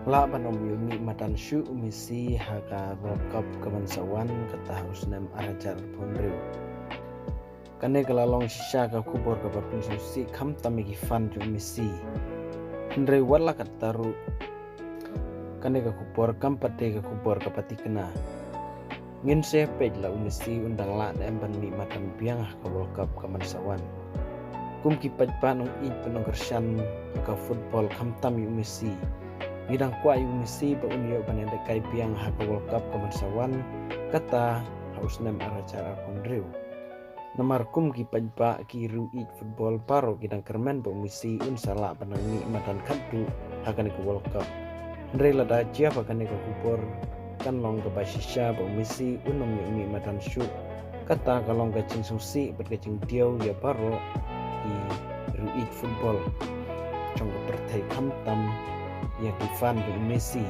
Laban yumi matan syu umisi haka World Cup kemansawan kata usnam arajar ponreu. Kane kalalong shisha ka kubor ka bapin susi kam tamigi fan ju umisi. Andre wala kataru kane ka kubor kam pate ka kubor ka patikna. Ngin se pej la umisi undang la da emban mi matan biang ka World Cup kemansawan. Kum kipat panong id penong kersan ka football kam tam umisi. Bidang kuai umisi ba unio banenda kai biang haka World Cup kemansawan kata haus nem aracara ponreu. Namar kum ki pajba ki ruit football paro kidang kermen ba umisi un sala banangi matan kaddu haka ni World Cup. Andre lada jia ba kane ka kubor kan long ka basisha ba umisi unom ni matan syu kata kalong ka cing susi berkecing diau ya paro ki ruit football. Chong pertai kam tam ya kifan bu Messi